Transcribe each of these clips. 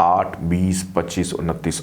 8, 20, 25, 29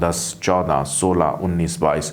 10, 14, 16, 19, 22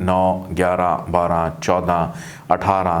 9, 11, 12, 14, 18,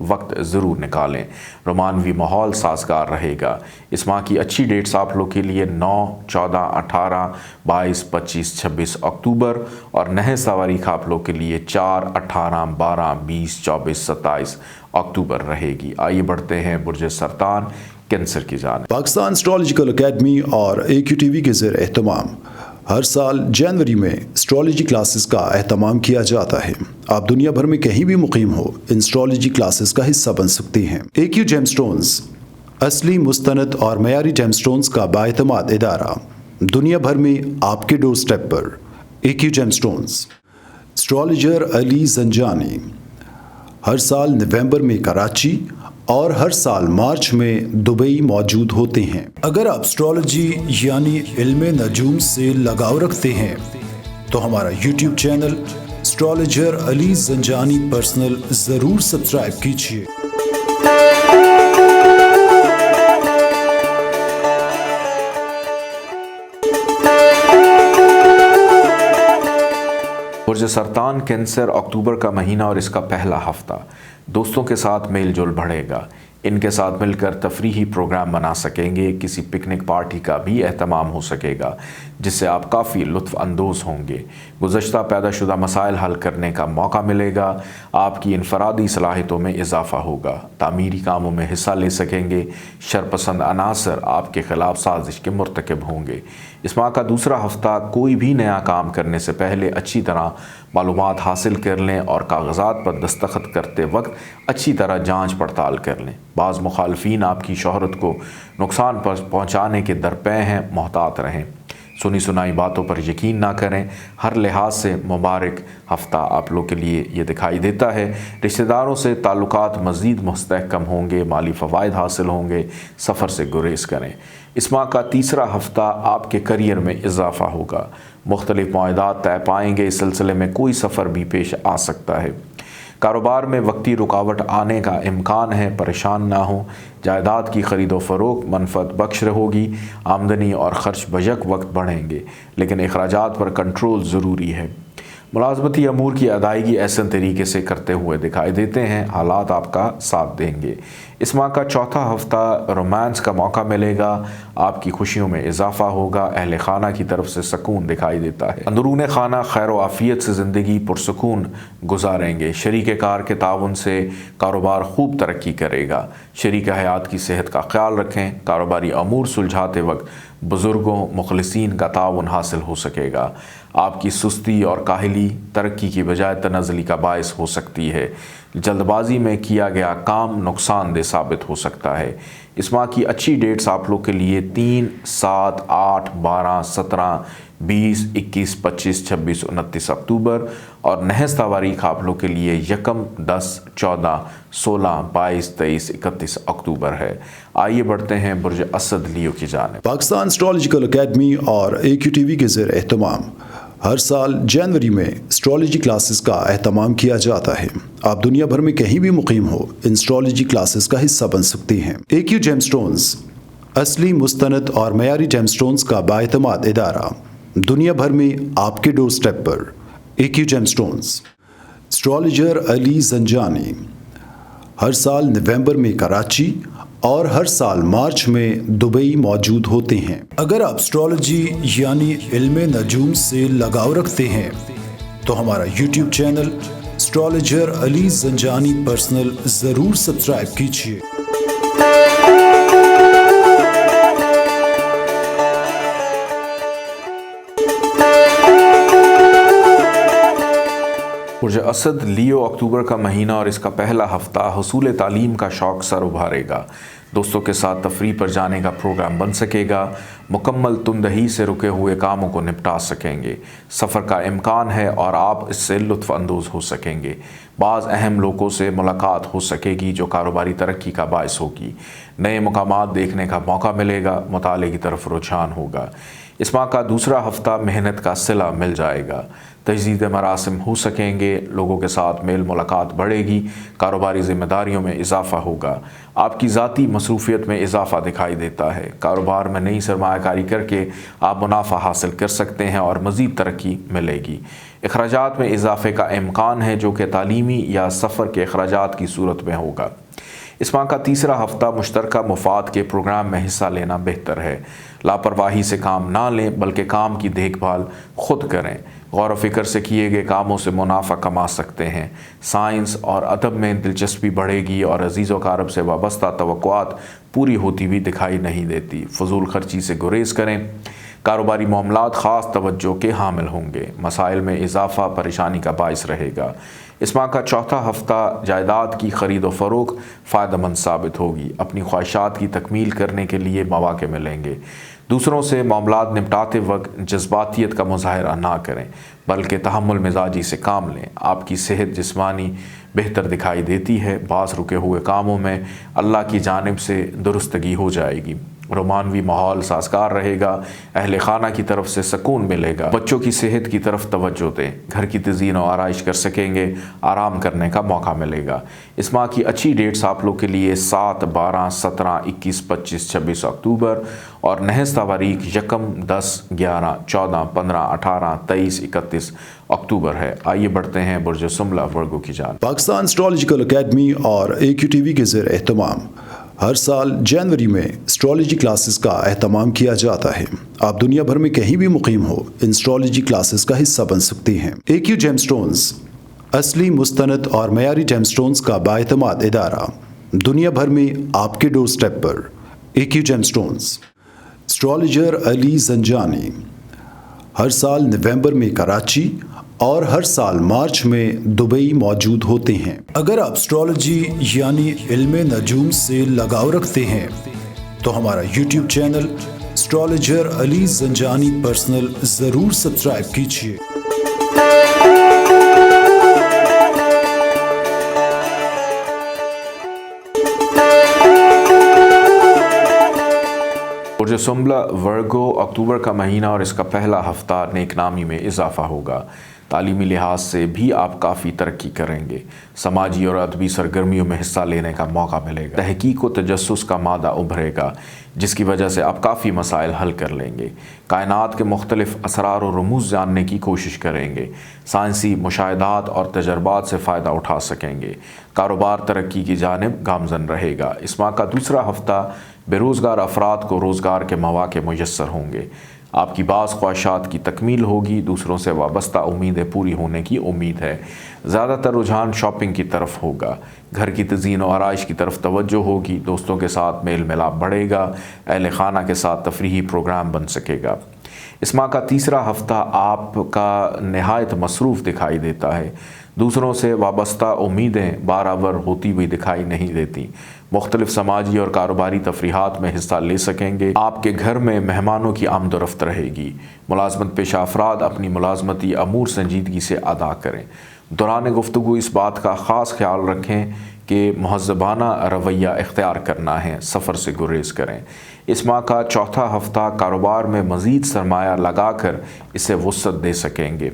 وقت ضرور نکالیں۔ رومانوی ماحول سازگار رہے گا۔ اس ماہ کی اچھی ڈیٹس آپ لوگ کے لیے 9، 14، 18، 22، 25، 26 اکتوبر اور نحس تواریخ آپ لوگ کے لیے 4، 18، 12، 20، 24، 27 اکتوبر رہے گی۔ آئیے بڑھتے ہیں برج سرطان کینسر کی جانب۔ پاکستان اسٹرالوجیکل اکیڈمی اور AQTV کے زیر اہتمام ہر سال جنوری میں اسٹرالوجی کلاسز کا اہتمام کیا جاتا ہے۔ آپ دنیا بھر میں کہیں بھی مقیم ہو، ان اسٹرالوجی کلاسز کا حصہ بن سکتے ہیں۔ AQ جیم سٹونز اصلی، مستند اور معیاری جیم سٹونز کا بااعتماد ادارہ، دنیا بھر میں آپ کے ڈور سٹیپ پر۔ AQ gem stones. اسٹرالوجر علی زنجانی ہر سال نومبر میں کراچی اور ہر سال مارچ میں دبئی موجود ہوتے ہیں۔ اگر آپ اسٹرالوجی یعنی علم نجوم سے لگاؤ رکھتے ہیں تو ہمارا YouTube چینل اسٹرالوجر علی زنجانی پرسنل ضرور سبسکرائب کیجیے۔ برج سرطان کینسر اکتوبر کا مہینہ اور اس کا پہلا ہفتہ دوستوں کے ساتھ میل جول بڑھے گا۔ ان کے ساتھ مل کر تفریحی پروگرام بنا سکیں گے۔ کسی پکنک پارٹی کا بھی اہتمام ہو سکے گا جس سے آپ کافی لطف اندوز ہوں گے۔ گزشتہ پیدا شدہ مسائل حل کرنے کا موقع ملے گا۔ آپ کی انفرادی صلاحیتوں میں اضافہ ہوگا۔ تعمیری کاموں میں حصہ لے سکیں گے۔ شرپسند عناصر آپ کے خلاف سازش کے مرتکب ہوں گے۔ اس ماہ کا دوسرا ہفتہ کوئی بھی نیا کام کرنے سے پہلے اچھی طرح معلومات حاصل کر لیں اور کاغذات پر دستخط کرتے وقت اچھی طرح جانچ پڑتال کر لیں۔ بعض مخالفین آپ کی شہرت کو نقصان پہنچانے کے درپے ہیں، محتاط رہیں۔ سنی سنائی باتوں پر یقین نہ کریں۔ ہر لحاظ سے مبارک ہفتہ آپ لوگ کے لیے یہ دکھائی دیتا ہے۔ رشتہ داروں سے تعلقات مزید مستحکم ہوں گے، مالی فوائد حاصل ہوں گے، سفر سے گریز کریں۔ اس ماہ کا تیسرا ہفتہ آپ کے کیریئر میں اضافہ ہوگا۔ مختلف معاہدات طے پائیں گے۔ اس سلسلے میں کوئی سفر بھی پیش آ سکتا ہے۔ کاروبار میں وقتی رکاوٹ آنے کا امکان ہے، پریشان نہ ہوں۔ جائیداد کی خرید و فروخت منفعت بخش ہوگی۔ آمدنی اور خرچ بیک وقت بڑھیں گے، لیکن اخراجات پر کنٹرول ضروری ہے۔ ملازمتی امور کی ادائیگی احسن طریقے سے کرتے ہوئے دکھائی دیتے ہیں۔ حالات آپ کا ساتھ دیں گے۔ اس ماہ کا چوتھا ہفتہ رومانس کا موقع ملے گا۔ آپ کی خوشیوں میں اضافہ ہوگا۔ اہل خانہ کی طرف سے سکون دکھائی دیتا ہے۔ اندرون خانہ خیر و عافیت سے زندگی پرسکون گزاریں گے۔ شریک کار کے تعاون سے کاروبار خوب ترقی کرے گا۔ شریک حیات کی صحت کا خیال رکھیں۔ کاروباری امور سلجھاتے وقت بزرگوں مخلصین کا تعاون حاصل ہو سکے گا۔ آپ کی سستی اور کاہلی ترقی کی بجائے تنزلی کا باعث ہو سکتی ہے۔ جلد بازی میں کیا گیا کام نقصان دہ ثابت ہو سکتا ہے۔ اس ماہ کی اچھی ڈیٹس آپ لوگ کے لیے 3، 7، 8، 12، 17، 20، 21، 25، 26، 29 اکتوبر اور نحس تواریخ آپ لوگ کے لیے 1، 10، 14، 16، 22، 23، 31 اکتوبر ہے۔ آئیے بڑھتے ہیں برج اسد لیو کی جانب۔ پاکستان اسٹرالوجیکل اکیڈمی اور AQTV کے زیر اہتمام ہر سال جنوری میں اسٹرالوجی کلاسز کا اہتمام کیا جاتا ہے۔ آپ دنیا بھر میں کہیں بھی مقیم ہو، ان اسٹرالوجی کلاسز کا حصہ بن سکتے ہیں۔ AQ جیم سٹونز اصلی، مستند اور معیاری جیم سٹونز کا بااعتماد ادارہ، دنیا بھر میں آپ کے ڈور سٹیپ پر۔ AQ gem stones. اسٹرالوجر علی زنجانی ہر سال نومبر میں کراچی اور ہر سال مارچ میں دبئی موجود ہوتے ہیں۔ اگر آپ اسٹرالوجی یعنی علم نجوم سے لگاؤ رکھتے ہیں تو ہمارا YouTube چینل اسٹرالوجر علی زنجانی پرسنل ضرور سبسکرائب کیجیے۔ برج اسد لیو اکتوبر کا مہینہ اور اس کا پہلا ہفتہ حصول تعلیم کا شوق سر ابھارے گا۔ دوستوں کے ساتھ تفریح پر جانے کا پروگرام بن سکے گا۔ مکمل تندہی سے رکے ہوئے کاموں کو نپٹا سکیں گے۔ سفر کا امکان ہے اور آپ اس سے لطف اندوز ہو سکیں گے۔ بعض اہم لوگوں سے ملاقات ہو سکے گی جو کاروباری ترقی کا باعث ہوگی۔ نئے مقامات دیکھنے کا موقع ملے گا۔ مطالعے کی طرف رجحان ہوگا۔ اس ماہ کا دوسرا ہفتہ محنت کا صلہ مل جائے گا۔ تجدید مراسم ہو سکیں گے۔ لوگوں کے ساتھ میل ملاقات بڑھے گی۔ کاروباری ذمہ داریوں میں اضافہ ہوگا۔ آپ کی ذاتی مصروفیت میں اضافہ دکھائی دیتا ہے۔ کاروبار میں نئی سرمایہ کاری کر کے آپ منافع حاصل کر سکتے ہیں اور مزید ترقی ملے گی۔ اخراجات میں اضافے کا امکان ہے جو کہ تعلیمی یا سفر کے اخراجات کی صورت میں ہوگا۔ اس ماہ کا تیسرا ہفتہ مشترکہ مفاد کے پروگرام میں حصہ لینا بہتر ہے۔ لاپرواہی سے کام نہ لیں بلکہ کام کی دیکھ بھال خود کریں۔ غور و فکر سے کیے گئے کاموں سے منافع کما سکتے ہیں۔ سائنس اور ادب میں دلچسپی بڑھے گی اور عزیز و اقارب سے وابستہ توقعات پوری ہوتی ہوئی دکھائی نہیں دیتی۔ فضول خرچی سے گریز کریں۔ کاروباری معاملات خاص توجہ کے حامل ہوں گے۔ مسائل میں اضافہ پریشانی کا باعث رہے گا۔ اس ماہ کا چوتھا ہفتہ جائیداد کی خرید و فروخت فائدہ مند ثابت ہوگی۔ اپنی خواہشات کی تکمیل کرنے کے لیے مواقع ملیں گے۔ دوسروں سے معاملات نپٹاتے وقت جذباتیت کا مظاہرہ نہ کریں بلکہ تحمل مزاجی سے کام لیں۔ آپ کی صحت جسمانی بہتر دکھائی دیتی ہے۔ بعض رکے ہوئے کاموں میں اللہ کی جانب سے درستگی ہو جائے گی۔ رومانوی ماحول سازگار رہے گا۔ اہل خانہ کی طرف سے سکون ملے گا۔ بچوں کی صحت کی طرف توجہ دیں۔ گھر کی تزئین و آرائش کر سکیں گے۔ آرام کرنے کا موقع ملے گا۔ اس ماہ کی اچھی ڈیٹس آپ لوگ کے لیے 7، 12، 17، 21، 25، 26 اکتوبر اور نحس تواریخ 1، 10، 11، 14، 15، 18، 23، 31 اکتوبر ہے۔ آئیے بڑھتے ہیں برج سنبلہ ورگو کی جانب۔ پاکستان اسٹرالوجیکل اکیڈمی اور AQTV کے زیر اہتمام ہر سال جنوری میں اسٹرالوجی کلاسز کا اہتمام کیا جاتا ہے۔ آپ دنیا بھر میں کہیں بھی مقیم ہو ان اسٹرالوجی کلاسز کا حصہ بن سکتے ہیں۔ AQ جیم سٹونز اصلی مستند اور معیاری جیم سٹونز کا بااعتماد ادارہ، دنیا بھر میں آپ کے ڈور سٹیپ پر۔ AQ جیم سٹونز اسٹرالوجر علی زنجانی ہر سال نومبر میں کراچی اور ہر سال مارچ میں دبئی موجود ہوتے ہیں۔ اگر آپ اسٹرالوجی یعنی علم نجوم سے لگاؤ رکھتے ہیں تو ہمارا یوٹیوب چینل اسٹرالوجر علی زنجانی پرسنل ضرور سبسکرائب کیجیے۔ برج سنبلہ ورگو اکتوبر کا مہینہ اور اس کا پہلا ہفتہ نیک نامی میں اضافہ ہوگا۔ تعلیمی لحاظ سے بھی آپ کافی ترقی کریں گے۔ سماجی اور ادبی سرگرمیوں میں حصہ لینے کا موقع ملے گا۔ تحقیق و تجسس کا مادہ ابھرے گا جس کی وجہ سے آپ کافی مسائل حل کر لیں گے۔ کائنات کے مختلف اسرار و رموز جاننے کی کوشش کریں گے۔ سائنسی مشاہدات اور تجربات سے فائدہ اٹھا سکیں گے۔ کاروبار ترقی کی جانب گامزن رہے گا۔ اس ماہ کا دوسرا ہفتہ بے روزگار افراد کو روزگار کے مواقع میسر ہوں گے۔ آپ کی بعض خواہشات کی تکمیل ہوگی۔ دوسروں سے وابستہ امیدیں پوری ہونے کی امید ہے۔ زیادہ تر رجحان شاپنگ کی طرف ہوگا۔ گھر کی تزئین و آرائش کی طرف توجہ ہوگی۔ دوستوں کے ساتھ میل ملاپ بڑھے گا۔ اہل خانہ کے ساتھ تفریحی پروگرام بن سکے گا۔ اس ماہ کا تیسرا ہفتہ آپ کا نہایت مصروف دکھائی دیتا ہے۔ دوسروں سے وابستہ امیدیں بارآور ہوتی ہوئی دکھائی نہیں دیتی۔ مختلف سماجی اور کاروباری تفریحات میں حصہ لے سکیں گے۔ آپ کے گھر میں مہمانوں کی آمد و رفت رہے گی۔ ملازمت پیشہ افراد اپنی ملازمتی امور سنجیدگی سے ادا کریں۔ دوران گفتگو اس بات کا خاص خیال رکھیں کہ مہذبانہ رویہ اختیار کرنا ہے۔ سفر سے گریز کریں۔ اس ماہ کا چوتھا ہفتہ کاروبار میں مزید سرمایہ لگا کر اسے وسعت دے سکیں گے۔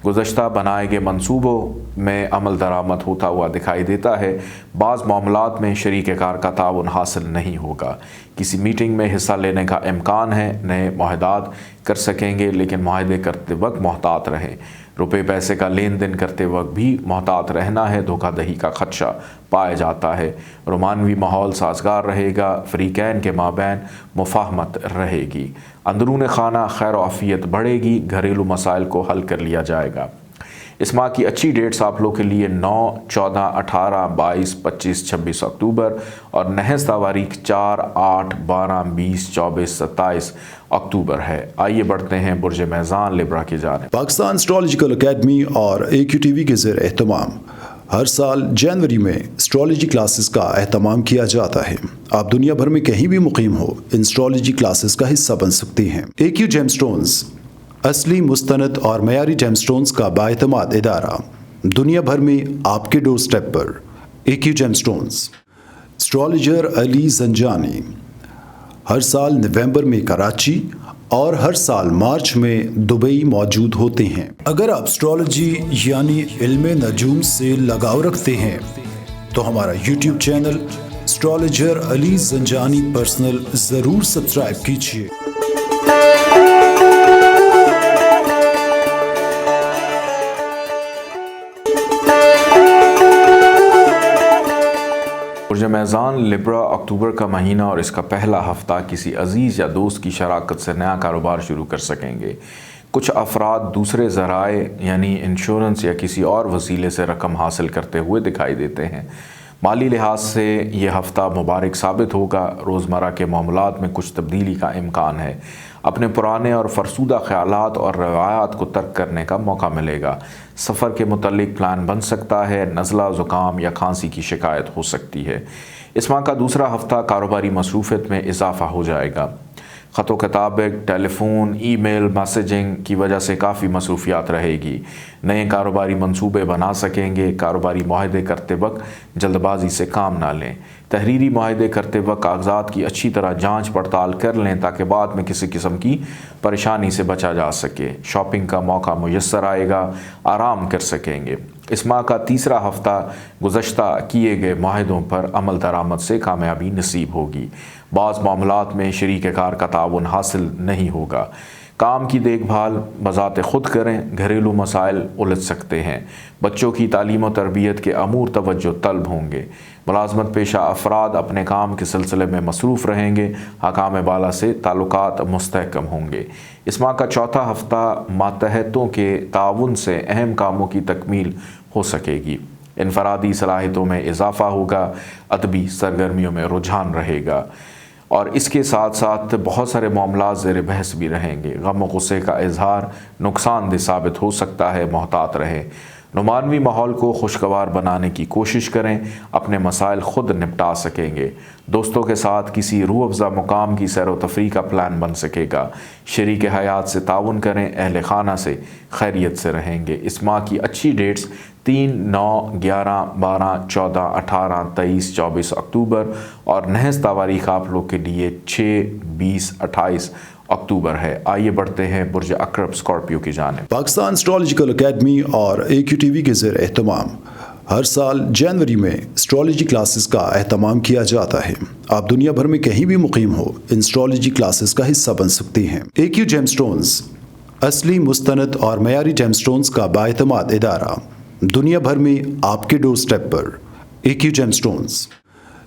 گزشتہ بنائے گئے منصوبوں میں عمل درآمد ہوتا ہوا دکھائی دیتا ہے۔ بعض معاملات میں شریک کار کا تعاون حاصل نہیں ہوگا۔ کسی میٹنگ میں حصہ لینے کا امکان ہے۔ نئے معاہدات کر سکیں گے لیکن معاہدے کرتے وقت محتاط رہیں۔ روپے پیسے کا لین دین کرتے وقت بھی محتاط رہنا ہے۔ دھوکہ دہی کا خدشہ پایا جاتا ہے۔ رومانوی ماحول سازگار رہے گا۔ فریقین کے مابین مفاہمت رہے گی۔ اندرون خانہ خیر و عافیت بڑھے گی۔ گھریلو مسائل کو حل کر لیا جائے گا۔ اس ماہ کی اچھی ڈیٹس آپ لوگ کے لیے 9، 14، 18، 22، 25، 26 اکتوبر اور نحس تواریخ 4، 8، 12، 20، 24، 27 اکتوبر ہے۔ آئیے بڑھتے ہیں برج میزان لبرا کی جانب۔ پاکستان اسٹرالوجیکل اکیڈمی اور AQTV کے زیر اہتمام ہر سال جنوری میں اسٹرالوجی کلاسز کا اہتمام کیا جاتا ہے۔ آپ دنیا بھر میں کہیں بھی مقیم ہو ان اسٹرالوجی کلاسز کا حصہ بن سکتے ہیں۔ AQ جیم سٹونز اصلی مستند اور معیاری جیم سٹونز کا بااعتماد ادارہ، دنیا بھر میں آپ کے ڈور سٹیپ پر۔ AQ جیم سٹونز اسٹرالوجر علی زنجانی ہر سال نومبر میں کراچی اور ہر سال مارچ میں دبئی موجود ہوتے ہیں۔ اگر آپ اسٹرالوجی یعنی علم نجوم سے لگاؤ رکھتے ہیں تو ہمارا یوٹیوب چینل اسٹرالوجر علی زنجانی پرسنل ضرور سبسکرائب کیجیے۔ برج میزان لبرا، اکتوبر کا مہینہ اور اس کا پہلا ہفتہ کسی عزیز یا دوست کی شراکت سے نیا کاروبار شروع کر سکیں گے۔ کچھ افراد دوسرے ذرائع یعنی انشورنس یا کسی اور وسیلے سے رقم حاصل کرتے ہوئے دکھائی دیتے ہیں۔ مالی لحاظ سے یہ ہفتہ مبارک ثابت ہوگا۔ روزمرہ کے معاملات میں کچھ تبدیلی کا امکان ہے۔ اپنے پرانے اور فرسودہ خیالات اور روایات کو ترک کرنے کا موقع ملے گا۔ سفر کے متعلق پلان بن سکتا ہے۔ نزلہ، زکام یا کھانسی کی شکایت ہو سکتی ہے۔ اس ماہ کا دوسرا ہفتہ کاروباری مصروفیت میں اضافہ ہو جائے گا۔ خط و کتابت، ٹیلی فون، ای میل، میسیجنگ کی وجہ سے کافی مصروفیات رہے گی۔ نئے کاروباری منصوبے بنا سکیں گے۔ کاروباری معاہدے کرتے وقت جلد بازی سے کام نہ لیں۔ تحریری معاہدے کرتے وقت کاغذات کی اچھی طرح جانچ پڑتال کر لیں تاکہ بعد میں کسی قسم کی پریشانی سے بچا جا سکے۔ شاپنگ کا موقع میسر آئے گا، آرام کر سکیں گے۔ اس ماہ کا تیسرا ہفتہ گزشتہ کیے گئے معاہدوں پر عمل درآمد سے کامیابی نصیب ہوگی۔ بعض معاملات میں شریک کار کا تعاون حاصل نہیں ہوگا۔ کام کی دیکھ بھال بذات خود کریں۔ گھریلو مسائل الجھ سکتے ہیں۔ بچوں کی تعلیم و تربیت کے امور توجہ طلب ہوں گے۔ ملازمت پیشہ افراد اپنے کام کے سلسلے میں مصروف رہیں گے۔ حکام بالا سے تعلقات مستحکم ہوں گے۔ اس ماہ کا چوتھا ہفتہ ماتحتوں کے تعاون سے اہم کاموں کی تکمیل ہو سکے گی۔ انفرادی صلاحیتوں میں اضافہ ہوگا۔ ادبی سرگرمیوں میں رجحان رہے گا اور اس کے ساتھ ساتھ بہت سارے معاملات زیر بحث بھی رہیں گے۔ غم و غصے کا اظہار نقصان دہ ثابت ہو سکتا ہے، محتاط رہیں۔ رومانوی ماحول کو خوشگوار بنانے کی کوشش کریں، اپنے مسائل خود نپٹا سکیں گے۔ دوستوں کے ساتھ کسی روح افزا مقام کی سیر و تفریح کا پلان بن سکے گا۔ شریک حیات سے تعاون کریں، اہل خانہ سے خیریت سے رہیں گے۔ اس ماہ کی اچھی ڈیٹس 3، 9، 11، 12، 14، 18، 23، 24 اکتوبر اور نحس تواریخ آپ لوگ کے لیے 6، 20، 28 اکتوبر ہے۔ آئیے بڑھتے ہیں برج عقرب اسکارپیو کی جانب۔ پاکستان اسٹرالوجیکل اکیڈمی اور AQ TV کے زیر اہتمام ہر سال جنوری میں اسٹرالوجی کلاسز کا اہتمام کیا جاتا ہے۔ آپ دنیا بھر میں کہیں بھی مقیم ہو، ان اسٹرالوجی کلاسز کا حصہ بن سکتے ہیں۔ AQ جیم سٹونز اصلی، مستند اور معیاری جیم سٹونز کا بااعتماد ادارہ، دنیا بھر میں آپ کے ڈور سٹیپ پر۔ AQ gem stones.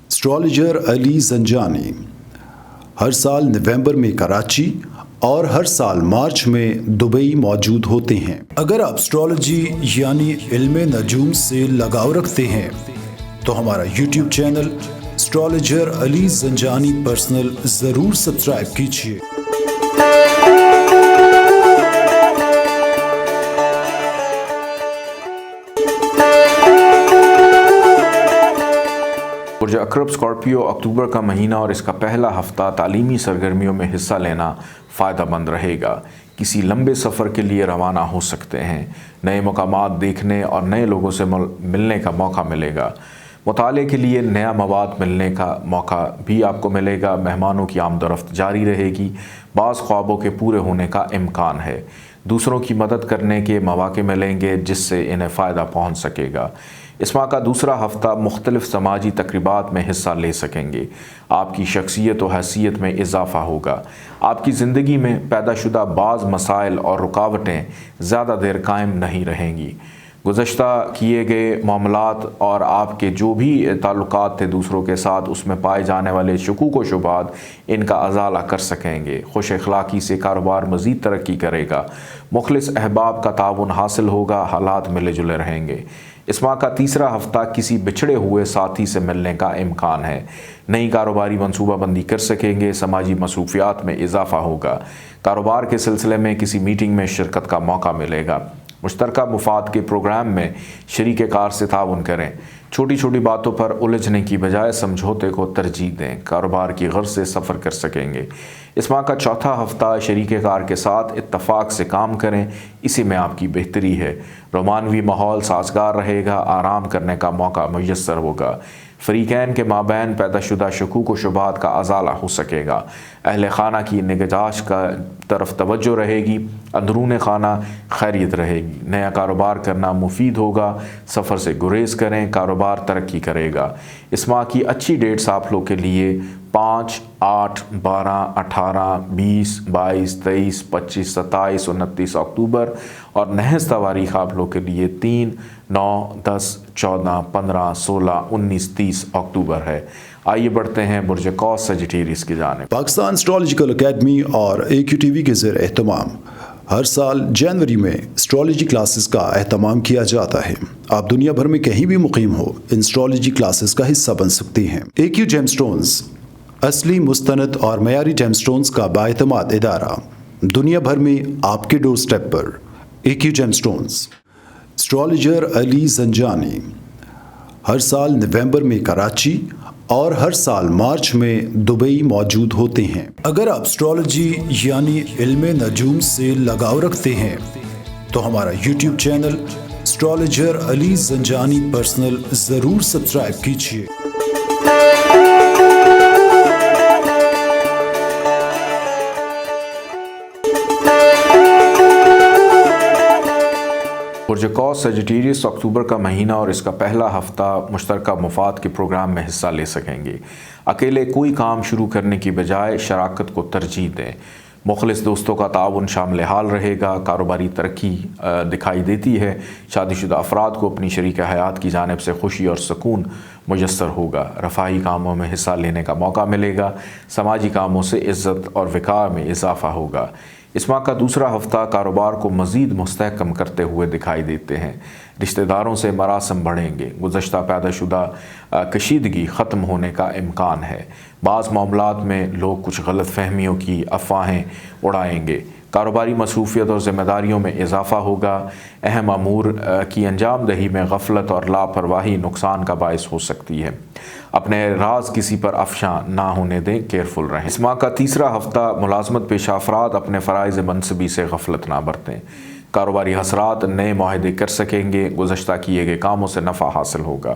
اسٹرالوجر علی زنجانی ہر سال نومبر میں کراچی اور ہر سال مارچ میں دبئی موجود ہوتے ہیں۔ اگر آپ اسٹرالوجی یعنی علم نجوم سے لگاؤ رکھتے ہیں تو ہمارا YouTube چینل اسٹرالوجر علی زنجانی پرسنل ضرور سبسکرائب کیجیے۔ برج عقرب اسکارپیو، اکتوبر کا مہینہ اور اس کا پہلا ہفتہ تعلیمی سرگرمیوں میں حصہ لینا فائدہ مند رہے گا۔ کسی لمبے سفر کے لیے روانہ ہو سکتے ہیں۔ نئے مقامات دیکھنے اور نئے لوگوں سے ملنے کا موقع ملے گا۔ مطالعے کے لیے نیا مواد ملنے کا موقع بھی آپ کو ملے گا۔ مہمانوں کی آمد و رفت جاری رہے گی۔ بعض خوابوں کے پورے ہونے کا امکان ہے۔ دوسروں کی مدد کرنے کے مواقع ملیں گے جس سے انہیں فائدہ پہنچ سکے گا۔ اس ماہ کا دوسرا ہفتہ مختلف سماجی تقریبات میں حصہ لے سکیں گے۔ آپ کی شخصیت و حیثیت میں اضافہ ہوگا۔ آپ کی زندگی میں پیدا شدہ بعض مسائل اور رکاوٹیں زیادہ دیر قائم نہیں رہیں گی۔ گزشتہ کیے گئے معاملات اور آپ کے جو بھی تعلقات تھے دوسروں کے ساتھ، اس میں پائے جانے والے شکوک و شبہات، ان کا ازالہ کر سکیں گے۔ خوش اخلاقی سے کاروبار مزید ترقی کرے گا۔ مخلص احباب کا تعاون حاصل ہوگا۔ حالات ملے جلے رہیں گے۔ اس ماہ کا تیسرا ہفتہ کسی بچھڑے ہوئے ساتھی سے ملنے کا امکان ہے۔ نئی کاروباری منصوبہ بندی کر سکیں گے۔ سماجی مصروفیات میں اضافہ ہوگا۔ کاروبار کے سلسلے میں کسی میٹنگ میں شرکت کا موقع ملے گا۔ مشترکہ مفاد کے پروگرام میں شریک کار سے تعاون کریں۔ چھوٹی چھوٹی باتوں پر الجھنے کی بجائے سمجھوتے کو ترجیح دیں۔ کاروبار کی غرض سے سفر کر سکیں گے۔ اس ماہ کا چوتھا ہفتہ شریک کار کے ساتھ اتفاق سے کام کریں، اسی میں آپ کی بہتری ہے۔ رومانوی ماحول سازگار رہے گا۔ آرام کرنے کا موقع میسر ہوگا۔ فریقین کے مابین پیدا شدہ شکوک و شبہات کا ازالہ ہو سکے گا۔ اہل خانہ کی نگہداشت کا طرف توجہ رہے گی، اندرون خانہ خیریت رہے گی، نیا کاروبار کرنا مفید ہوگا، سفر سے گریز کریں، کاروبار ترقی کرے گا۔ اس ماہ کی اچھی ڈیٹس آپ لوگ کے لیے 5، 8، 12، 18، 20، 22، 23، 25، 27، 29 اکتوبر اور نحس تواریخ آپ لوگ کے لیے 3، 9، 10، 14، 15، 16، 19، 30 اکتوبر ہے۔ آئیے بڑھتے ہیں برج قوس سجیٹیریس کی جانب۔ پاکستان اسٹرالوجیکل اکیڈمی اور AQTV کے زیر اہتمام ہر سال جنوری میں اسٹرالوجی کلاسز کا اہتمام کیا جاتا ہے۔ آپ دنیا بھر میں کہیں بھی مقیم ہو، ان اسٹرالوجی کلاسز کا حصہ بن سکتی ہیں۔ AQ جیم سٹونز اصلی، مستند اور معیاری جیم سٹونز کا بااعتماد ادارہ، دنیا بھر میں آپ کے ڈور سٹیپ پر۔ AQ gem stones. اسٹرالوجر علی زنجانی ہر سال نومبر میں کراچی اور ہر سال مارچ میں دبئی موجود ہوتے ہیں۔ اگر آپ اسٹرالوجی یعنی علم نجوم سے لگاؤ رکھتے ہیں تو ہمارا یوٹیوب چینل اسٹرالوجر علی زنجانی پرسنل ضرور سبسکرائب کیجیے۔ برج قوس سجیٹیریس اکتوبر کا مہینہ اور اس کا پہلا ہفتہ مشترکہ مفاد کے پروگرام میں حصہ لے سکیں گے۔ اکیلے کوئی کام شروع کرنے کی بجائے شراکت کو ترجیح دیں۔ مخلص دوستوں کا تعاون شامل حال رہے گا، کاروباری ترقی دکھائی دیتی ہے، شادی شدہ افراد کو اپنی شریک حیات کی جانب سے خوشی اور سکون میسر ہوگا، رفاہی کاموں میں حصہ لینے کا موقع ملے گا، سماجی کاموں سے عزت اور وقار میں اضافہ ہوگا۔ اس ماہ کا دوسرا ہفتہ کاروبار کو مزید مستحکم کرتے ہوئے دکھائی دیتے ہیں، رشتہ داروں سے مراسم بڑھیں گے، گزشتہ پیدا شدہ کشیدگی ختم ہونے کا امکان ہے، بعض معاملات میں لوگ کچھ غلط فہمیوں کی افواہیں اڑائیں گے، کاروباری مصروفیت اور ذمہ داریوں میں اضافہ ہوگا، اہم امور کی انجام دہی میں غفلت اور لاپرواہی نقصان کا باعث ہو سکتی ہے، اپنے راز کسی پر افشاں نہ ہونے دیں، کیئرفل رہیں۔ اس ماہ کا تیسرا ہفتہ ملازمت پیشہ افراد اپنے فرائض منصبی سے غفلت نہ برتیں، کاروباری حسرات نئے معاہدے کر سکیں گے، گزشتہ کیے گئے کاموں سے نفع حاصل ہوگا،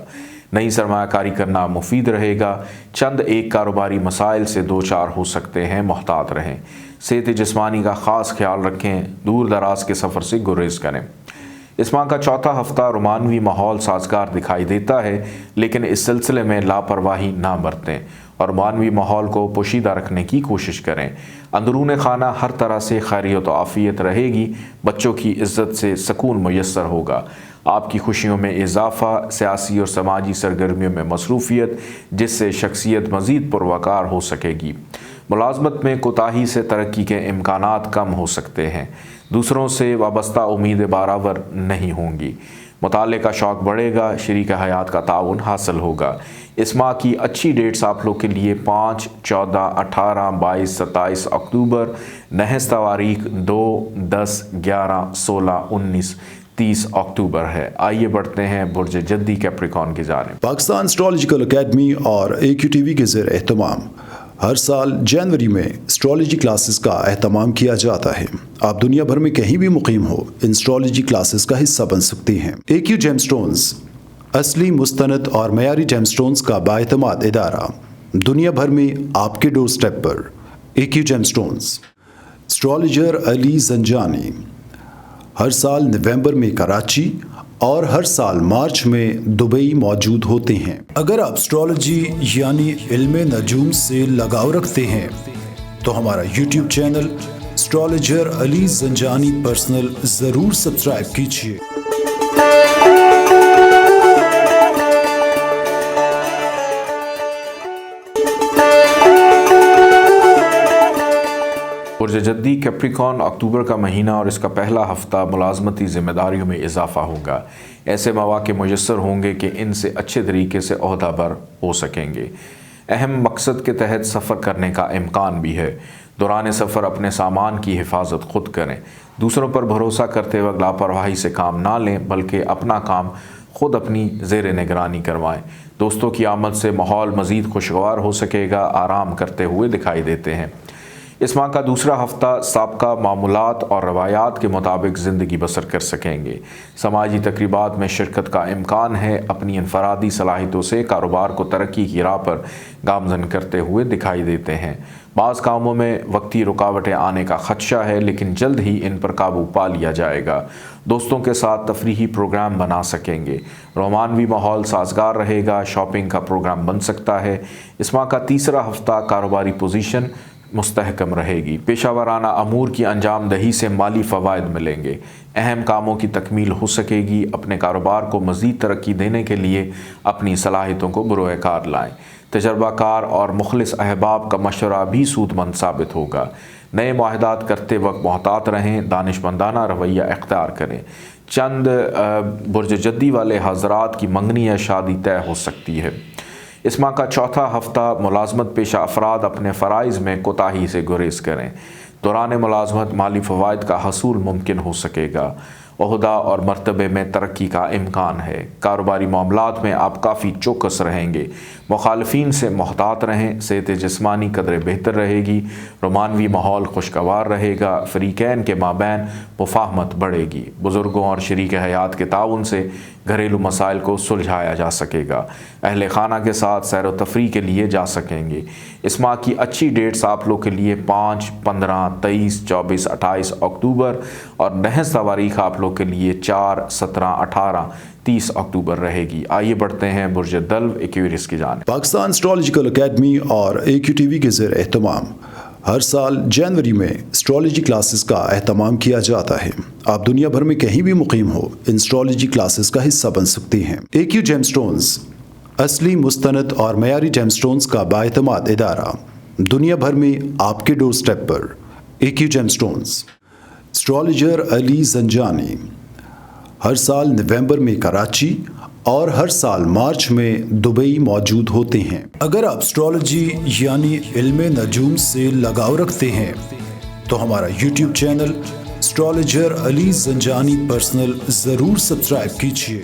نئی سرمایہ کاری کرنا مفید رہے گا، چند ایک کاروباری مسائل سے دو چار ہو سکتے ہیں، محتاط رہیں، صحت جسمانی کا خاص خیال رکھیں، دور دراز کے سفر سے گریز کریں۔ اس ماہ کا چوتھا ہفتہ رومانوی ماحول سازگار دکھائی دیتا ہے، لیکن اس سلسلے میں لاپرواہی نہ برتیں اور رومانوی ماحول کو پوشیدہ رکھنے کی کوشش کریں۔ اندرون خانہ ہر طرح سے خیریت و عافیت رہے گی، بچوں کی عزت سے سکون میسر ہوگا، آپ کی خوشیوں میں اضافہ، سیاسی اور سماجی سرگرمیوں میں مصروفیت جس سے شخصیت مزید پروقار ہو سکے گی، ملازمت میں کوتاہی سے ترقی کے امکانات کم ہو سکتے ہیں، دوسروں سے وابستہ امیدیں برابر نہیں ہوں گی، مطالعے کا شوق بڑھے گا، شریک حیات کا تعاون حاصل ہوگا۔ اس ماہ کی اچھی ڈیٹس آپ لوگ کے لیے 5، 14، 18، 22، 27 اکتوبر، نحس تواریخ 2، 10، 11، 16، 19، 30 اکتوبر ہے۔ آئیے بڑھتے ہیں برج جدی کیپریکون کی جانب۔ پاکستان اسٹرالوجیکل اکیڈمی اور AQTV کے زیر اہتمام ہر سال جنوری میں اسٹرالوجی کلاسز کا اہتمام کیا جاتا ہے۔ آپ دنیا بھر میں کہیں بھی مقیم ہو، ان اسٹرالوجی کلاسز کا حصہ بن سکتی ہیں۔ AQ جیم سٹونز اصلی، مستند اور معیاری جیم سٹونز کا بااعتماد ادارہ، دنیا بھر میں آپ کے ڈور سٹیپ پر۔ AQ gem stones. اسٹرالوجر علی زنجانی ہر سال نومبر میں کراچی اور ہر سال مارچ میں دبئی موجود ہوتے ہیں۔ اگر آپ اسٹرالوجی یعنی علم نجوم سے لگاؤ رکھتے ہیں تو ہمارا یوٹیوب چینل اسٹرالوجر علی زنجانی پرسنل ضرور سبسکرائب کیجیے۔ برج جدی کیپریکون اکتوبر کا مہینہ اور اس کا پہلا ہفتہ ملازمتی ذمہ داریوں میں اضافہ ہوگا، ایسے مواقع میسر ہوں گے کہ ان سے اچھے طریقے سے عہدہ بر ہو سکیں گے، اہم مقصد کے تحت سفر کرنے کا امکان بھی ہے، دوران سفر اپنے سامان کی حفاظت خود کریں، دوسروں پر بھروسہ کرتے وقت لاپرواہی سے کام نہ لیں بلکہ اپنا کام خود اپنی زیر نگرانی کروائیں، دوستوں کی آمد سے ماحول مزید خوشگوار ہو سکے گا، آرام کرتے ہوئے دکھائی دیتے ہیں۔ اس ماہ کا دوسرا ہفتہ سابقہ معمولات اور روایات کے مطابق زندگی بسر کر سکیں گے، سماجی تقریبات میں شرکت کا امکان ہے، اپنی انفرادی صلاحیتوں سے کاروبار کو ترقی کی راہ پر گامزن کرتے ہوئے دکھائی دیتے ہیں، بعض کاموں میں وقتی رکاوٹیں آنے کا خدشہ ہے، لیکن جلد ہی ان پر قابو پا لیا جائے گا۔ دوستوں کے ساتھ تفریحی پروگرام بنا سکیں گے، رومانوی ماحول سازگار رہے گا، شاپنگ کا پروگرام بن سکتا ہے۔ اس ماہ کا تیسرا ہفتہ کاروباری پوزیشن مستحکم رہے گی، پیشہ ورانہ امور کی انجام دہی سے مالی فوائد ملیں گے، اہم کاموں کی تکمیل ہو سکے گی۔ اپنے کاروبار کو مزید ترقی دینے کے لیے اپنی صلاحیتوں کو بروئے کار لائیں۔ تجربہ کار اور مخلص احباب کا مشورہ بھی سود مند ثابت ہوگا۔ نئے معاہدات کرتے وقت محتاط رہیں، دانشمندانہ رویہ اختیار کریں۔ چند برج جدی والے حضرات کی منگنی یا شادی طے ہو سکتی ہے۔ اس ماہ کا چوتھا ہفتہ ملازمت پیشہ افراد اپنے فرائض میں کوتاہی سے گریز کریں۔ دوران ملازمت مالی فوائد کا حصول ممکن ہو سکے گا۔ عہدہ اور مرتبے میں ترقی کا امکان ہے۔ کاروباری معاملات میں آپ کافی چوکس رہیں گے، مخالفین سے محتاط رہیں۔ صحت جسمانی قدرے بہتر رہے گی، رومانوی ماحول خوشگوار رہے گا، فریقین کے مابین مفاہمت بڑھے گی۔ بزرگوں اور شریک حیات کے تعاون سے گھریلو مسائل کو سلجھایا جا سکے گا۔ اہل خانہ کے ساتھ سیر و تفریح کے لیے جا سکیں گے۔ اس ماہ کی اچھی ڈیٹس آپ لوگ کے لیے 5، 15، 23، 24، 28 اکتوبر اور نحس تواریخ آپ لوگ کے لیے 4، 17، 18، 30 اکتوبر رہے گی۔ آئیے بڑھتے ہیں برج دلو ایکویریس کی جانب۔ پاکستان اسٹرالوجیکل اکیڈمی اور AQTV کے زیر اہتمام ہر سال جنوری میں اسٹرالوجی کلاسز کا اہتمام کیا جاتا ہے۔ آپ دنیا بھر میں کہیں بھی مقیم ہو، ان اسٹرالوجی کلاسز کا حصہ بن سکتے ہیں۔ AQ جیم سٹونز اصلی، مستند اور معیاری جیم سٹونز کا بااعتماد ادارہ، دنیا بھر میں آپ کے ڈور سٹیپ پر۔ AQ جیم سٹونز اسٹرالوجر علی زنجانی ہر سال نومبر میں کراچی اور ہر سال مارچ میں دبئی موجود ہوتے ہیں۔ اگر آپ اسٹرالوجی یعنی علم نجوم سے لگاؤ رکھتے ہیں تو ہمارا YouTube چینل اسٹرالوجر علی زنجانی پرسنل ضرور سبسکرائب کیجیے۔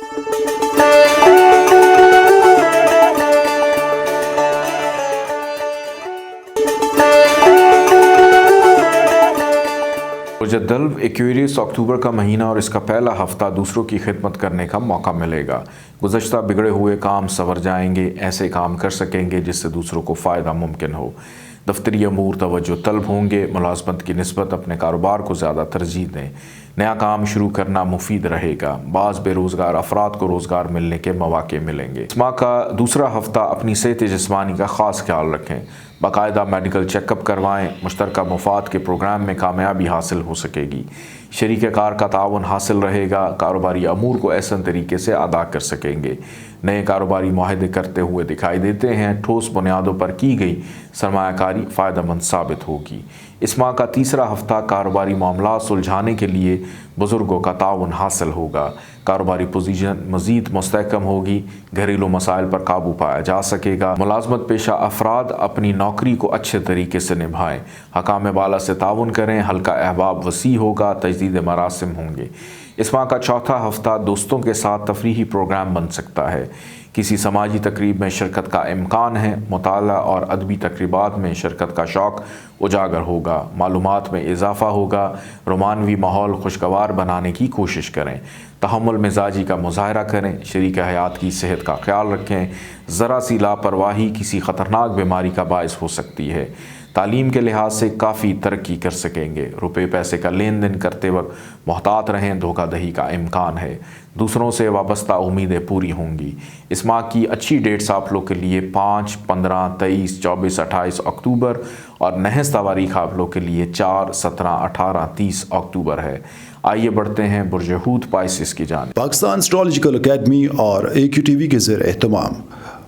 برج دلو ایکویریس اکتوبر کا مہینہ اور اس کا پہلا ہفتہ دوسروں کی خدمت کرنے کا موقع ملے گا۔ گزشتہ بگڑے ہوئے کام سنور جائیں گے، ایسے کام کر سکیں گے جس سے دوسروں کو فائدہ ممکن ہو۔ دفتری امور توجہ طلب ہوں گے، ملازمت کی نسبت اپنے کاروبار کو زیادہ ترجیح دیں۔ نیا کام شروع کرنا مفید رہے گا۔ بعض بے روزگار افراد کو روزگار ملنے کے مواقع ملیں گے۔ اس ماہ کا دوسرا ہفتہ اپنی صحت جسمانی کا خاص خیال رکھیں، باقاعدہ میڈیکل چیک اپ کروائیں۔ مشترکہ مفاد کے پروگرام میں کامیابی حاصل ہو سکے گی۔ شریک کار کا تعاون حاصل رہے گا، کاروباری امور کو احسن طریقے سے ادا کر سکیں گے۔ نئے کاروباری معاہدے کرتے ہوئے دکھائی دیتے ہیں، ٹھوس بنیادوں پر کی گئی سرمایہ کاری فائدہ مند ثابت ہوگی۔ اس ماہ کا تیسرا ہفتہ کاروباری معاملات سلجھانے کے لیے بزرگوں کا تعاون حاصل ہوگا۔ کاروباری پوزیشن مزید مستحکم ہوگی، گھریلو مسائل پر قابو پایا جا سکے گا۔ ملازمت پیشہ افراد اپنی نوکری کو اچھے طریقے سے نبھائیں، حکام بالا سے تعاون کریں، حلقہ احباب وسیع ہوگا، تجدید مراسم ہوں گے۔ اس ماہ کا چوتھا ہفتہ دوستوں کے ساتھ تفریحی پروگرام بن سکتا ہے۔ کسی سماجی تقریب میں شرکت کا امکان ہے۔ مطالعہ اور ادبی تقریبات میں شرکت کا شوق اجاگر ہوگا۔ معلومات میں اضافہ ہوگا۔ رومانوی ماحول خوشگوار بنانے کی کوشش کریں۔ تحمل مزاجی کا مظاہرہ کریں۔ شریک حیات کی صحت کا خیال رکھیں۔ ذرا سی لاپرواہی کسی خطرناک بیماری کا باعث ہو سکتی ہے۔ تعلیم کے لحاظ سے کافی ترقی کر سکیں گے۔ روپے پیسے کا لین دین کرتے وقت محتاط رہیں، دھوکہ دہی کا امکان ہے۔ دوسروں سے وابستہ امیدیں پوری ہوں گی۔ اس ماہ کی اچھی ڈیٹس آپ لوگ کے لیے 5، 15، 23، 24، 28 اکتوبر اور نحس تواریخ آپ لوگ کے لیے 4، 17، 18، 30 اکتوبر ہے۔ آئیے بڑھتے ہیں برج حوت پائسس کی جانب۔ پاکستان اسٹرالوجیکل اکیڈمی اور AQTV کے زیر اہتمام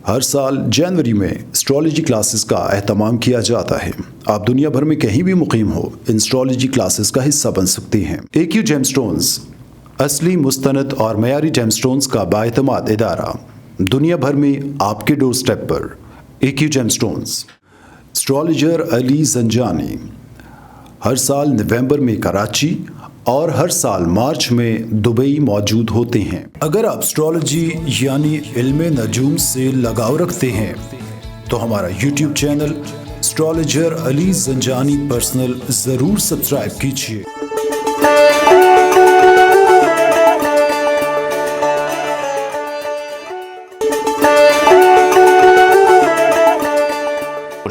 ہر سال جنوری میں اسٹرالوجی کلاسز کا اہتمام کیا جاتا ہے۔ آپ دنیا بھر میں کہیں بھی مقیم ہو، ان اسٹرالوجی کلاسز کا حصہ بن سکتے ہیں۔ AQ جیم سٹونز اصلی، مستند اور معیاری جیم سٹونز کا بااعتماد ادارہ، دنیا بھر میں آپ کے ڈور سٹیپ پر۔ AQ جیم سٹونز اسٹرالوجر علی زنجانی ہر سال نومبر میں کراچی اور ہر سال مارچ میں دبئی موجود ہوتے ہیں۔ اگر آپ اسٹرالوجی یعنی علم نجوم سے لگاؤ رکھتے ہیں تو ہمارا YouTube چینل اسٹرالوجر علی زنجانی پرسنل ضرور سبسکرائب کیجیے۔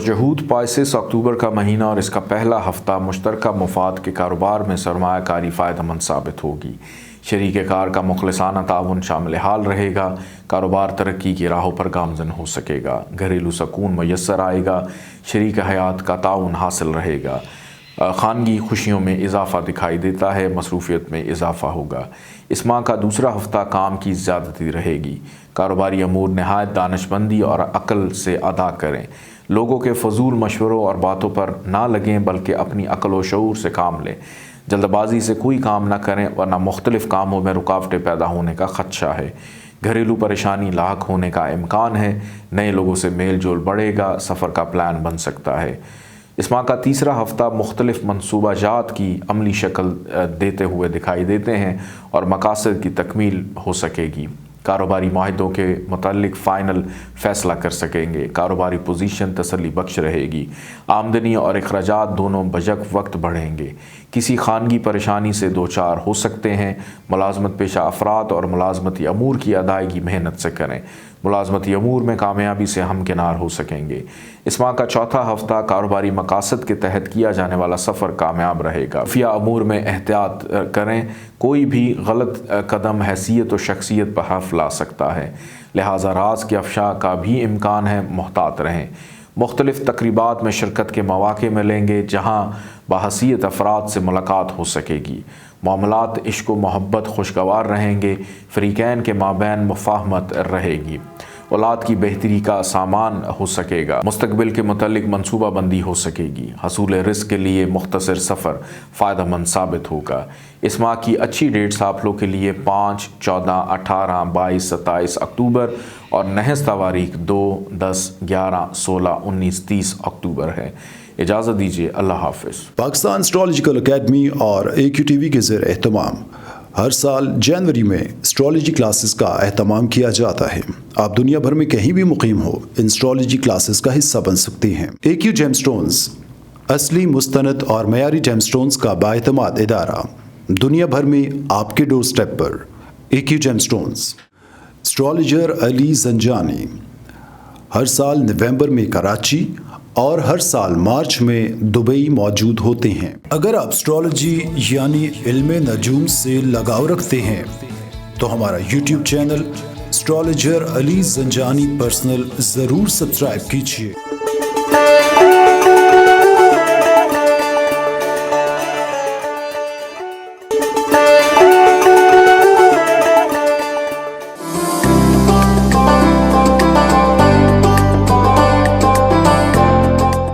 پرجہود پائسس اکتوبر کا مہینہ اور اس کا پہلا ہفتہ مشترکہ مفاد کے کاروبار میں سرمایہ کاری فائدہ مند ثابت ہوگی۔ شریک کار کا مخلصانہ تعاون شامل حال رہے گا۔ کاروبار ترقی کی راہوں پر گامزن ہو سکے گا۔ گھریلو سکون میسر آئے گا۔ شریک حیات کا تعاون حاصل رہے گا۔ خانگی خوشیوں میں اضافہ دکھائی دیتا ہے۔ مصروفیت میں اضافہ ہوگا۔ اس ماہ کا دوسرا ہفتہ کام کی زیادتی رہے گی۔ کاروباری امور نہایت دانش مندی اور عقل سے ادا کریں۔ لوگوں کے فضول مشوروں اور باتوں پر نہ لگیں بلکہ اپنی عقل و شعور سے کام لیں۔ جلد بازی سے کوئی کام نہ کریں ورنہ مختلف کاموں میں رکاوٹیں پیدا ہونے کا خدشہ ہے۔ گھریلو پریشانی لاحق ہونے کا امکان ہے۔ نئے لوگوں سے میل جول بڑھے گا۔ سفر کا پلان بن سکتا ہے۔ اس ماہ کا تیسرا ہفتہ مختلف منصوبہ جات کی عملی شکل دیتے ہوئے دکھائی دیتے ہیں اور مقاصد کی تکمیل ہو سکے گی۔ کاروباری معاہدوں کے متعلق فائنل فیصلہ کر سکیں گے۔ کاروباری پوزیشن تسلی بخش رہے گی۔ آمدنی اور اخراجات دونوں بجک وقت بڑھیں گے۔ کسی خانگی پریشانی سے دوچار ہو سکتے ہیں۔ ملازمت پیشہ افراد اور ملازمتی امور کی ادائیگی محنت سے کریں۔ ملازمتی امور میں کامیابی سے ہمکنار ہو سکیں گے۔ اس ماہ کا چوتھا ہفتہ کاروباری مقاصد کے تحت کیا جانے والا سفر کامیاب رہے گا۔ خفیہ امور میں احتیاط کریں۔ کوئی بھی غلط قدم حیثیت و شخصیت پر حرف لا سکتا ہے، لہٰذا راز کے افشا کا بھی امکان ہے۔ محتاط رہیں۔ مختلف تقریبات میں شرکت کے مواقع ملیں گے جہاں باحثیت افراد سے ملاقات ہو سکے گی۔ معاملات عشق و محبت خوشگوار رہیں گے۔ فریقین کے مابین مفاہمت رہے گی۔ اولاد کی بہتری کا سامان ہو سکے گا۔ مستقبل کے متعلق منصوبہ بندی ہو سکے گی۔ حصول رزق کے لیے مختصر سفر فائدہ مند ثابت ہوگا۔ اس ماہ کی اچھی ڈیٹس آپ لوگ کے لیے 5، 14، 18، 22، 27 اکتوبر اور نحس تواریخ 2، 10، 11، 16، 19، 30 اکتوبر ہے۔ اجازت دیجیے۔ اللہ حافظ۔ پاکستان اسٹرالوجیکل اکیڈمی اور AQTV کے زیر اہتمام ہر سال جنوری میں اسٹرالوجی کلاسز کا اہتمام کیا جاتا ہے۔ آپ دنیا بھر میں کہیں بھی مقیم ہو، ان اسٹرالوجی کلاسز کا حصہ بن سکتے ہیں۔ AQ جیم سٹونز اصلی مستند اور معیاری جیم سٹونز کا بااعتماد ادارہ، دنیا بھر میں آپ کے ڈور سٹیپ پر۔ AQ gem stones. اسٹرالوجر علی زنجانی ہر سال نومبر میں کراچی اور ہر سال مارچ میں دبئی موجود ہوتے ہیں۔ اگر آپ اسٹرالوجی یعنی علم نجوم سے لگاؤ رکھتے ہیں تو ہمارا YouTube چینل اسٹرالوجر علی زنجانی پرسنل ضرور سبسکرائب کیجیے۔